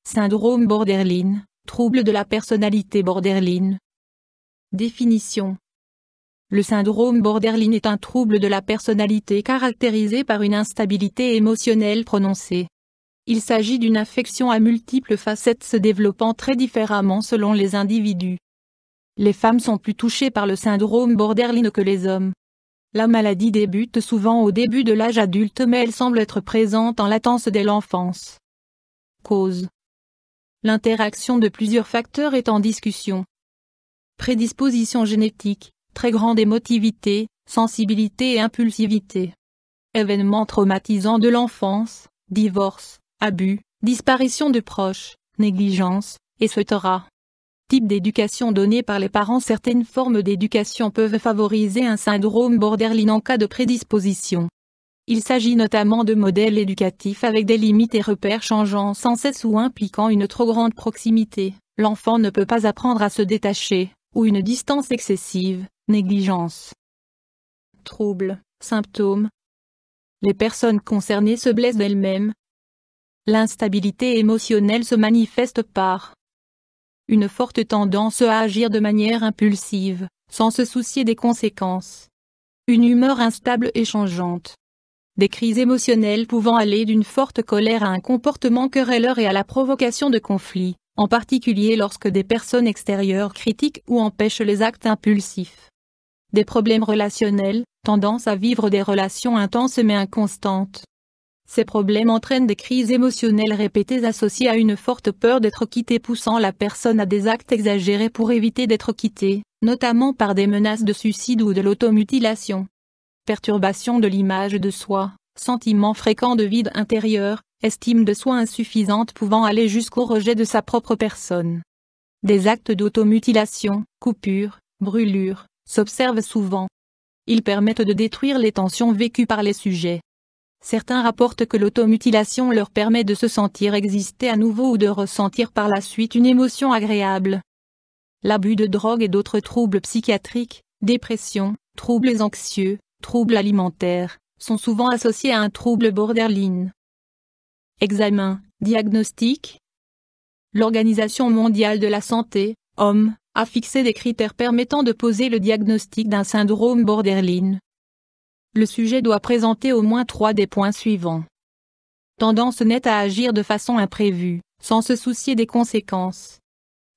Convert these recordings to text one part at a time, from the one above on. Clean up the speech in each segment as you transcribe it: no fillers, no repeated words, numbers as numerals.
Syndrome borderline, trouble de la personnalité borderline. Définition. Le syndrome borderline est un trouble de la personnalité caractérisé par une instabilité émotionnelle prononcée. Il s'agit d'une affection à multiples facettes se développant très différemment selon les individus. Les femmes sont plus touchées par le syndrome borderline que les hommes. La maladie débute souvent au début de l'âge adulte mais elle semble être présente en latence dès l'enfance. Cause. L'interaction de plusieurs facteurs est en discussion. Prédisposition génétique, très grande émotivité, sensibilité et impulsivité. Événements traumatisants de l'enfance, divorce, abus, disparition de proches, négligence, etc. Type d'éducation donnée par les parents. Certaines formes d'éducation peuvent favoriser un syndrome borderline en cas de prédisposition. Il s'agit notamment de modèles éducatifs avec des limites et repères changeant sans cesse ou impliquant une trop grande proximité. L'enfant ne peut pas apprendre à se détacher, ou une distance excessive, négligence. Troubles, symptômes. Les personnes concernées se blessent d'elles-mêmes. L'instabilité émotionnelle se manifeste par une forte tendance à agir de manière impulsive, sans se soucier des conséquences. Une humeur instable et changeante. Des crises émotionnelles pouvant aller d'une forte colère à un comportement querelleur et à la provocation de conflits, en particulier lorsque des personnes extérieures critiquent ou empêchent les actes impulsifs. Des problèmes relationnels, tendance à vivre des relations intenses mais inconstantes. Ces problèmes entraînent des crises émotionnelles répétées associées à une forte peur d'être quitté poussant la personne à des actes exagérés pour éviter d'être quitté, notamment par des menaces de suicide ou de l'automutilation. Perturbation de l'image de soi, sentiment fréquent de vide intérieur, estime de soi insuffisante pouvant aller jusqu'au rejet de sa propre personne. Des actes d'automutilation, coupures, brûlures, s'observent souvent. Ils permettent de détruire les tensions vécues par les sujets. Certains rapportent que l'automutilation leur permet de se sentir exister à nouveau ou de ressentir par la suite une émotion agréable. L'abus de drogue et d'autres troubles psychiatriques, dépression, troubles anxieux, troubles alimentaires, sont souvent associés à un trouble borderline. Examen, diagnostic. L'Organisation mondiale de la santé, OMS, a fixé des critères permettant de poser le diagnostic d'un syndrome borderline. Le sujet doit présenter au moins 3 des points suivants. Tendance nette à agir de façon imprévue, sans se soucier des conséquences.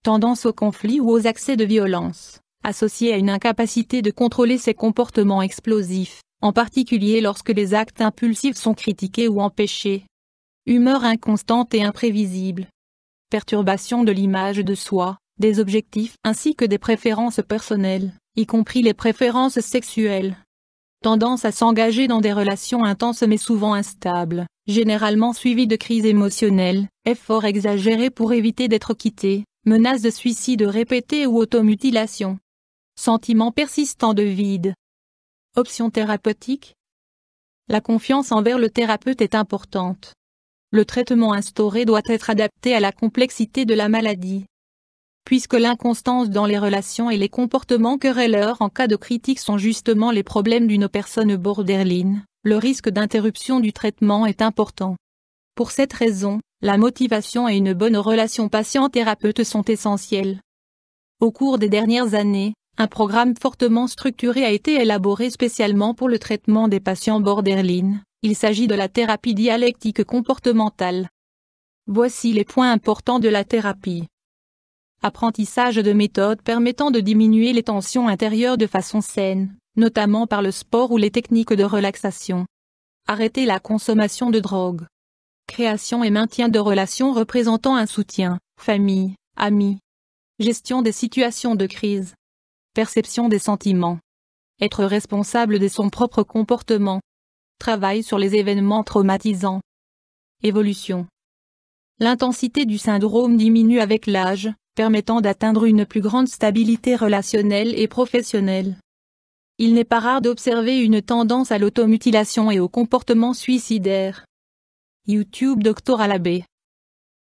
Tendance au conflit ou aux accès de violence, associée à une incapacité de contrôler ses comportements explosifs, en particulier lorsque les actes impulsifs sont critiqués ou empêchés. Humeur inconstante et imprévisible. Perturbation de l'image de soi, des objectifs ainsi que des préférences personnelles, y compris les préférences sexuelles. Tendance à s'engager dans des relations intenses mais souvent instables, généralement suivies de crises émotionnelles, efforts exagérés pour éviter d'être quitté, menaces de suicide répétées ou automutilation. Sentiment persistant de vide. Options thérapeutiques. La confiance envers le thérapeute est importante. Le traitement instauré doit être adapté à la complexité de la maladie. Puisque l'inconstance dans les relations et les comportements querelleurs en cas de critique sont justement les problèmes d'une personne borderline, le risque d'interruption du traitement est important. Pour cette raison, la motivation et une bonne relation patient-thérapeute sont essentielles. Au cours des dernières années, un programme fortement structuré a été élaboré spécialement pour le traitement des patients borderline. Il s'agit de la thérapie dialectique comportementale. Voici les points importants de la thérapie. Apprentissage de méthodes permettant de diminuer les tensions intérieures de façon saine, notamment par le sport ou les techniques de relaxation. Arrêter la consommation de drogue. Création et maintien de relations représentant un soutien, famille, amis. Gestion des situations de crise. Perception des sentiments. Être responsable de son propre comportement. Travail sur les événements traumatisants. Évolution. L'intensité du syndrome diminue avec l'âge, permettant d'atteindre une plus grande stabilité relationnelle et professionnelle. Il n'est pas rare d'observer une tendance à l'automutilation et au comportement suicidaire. YouTube Dr Alabé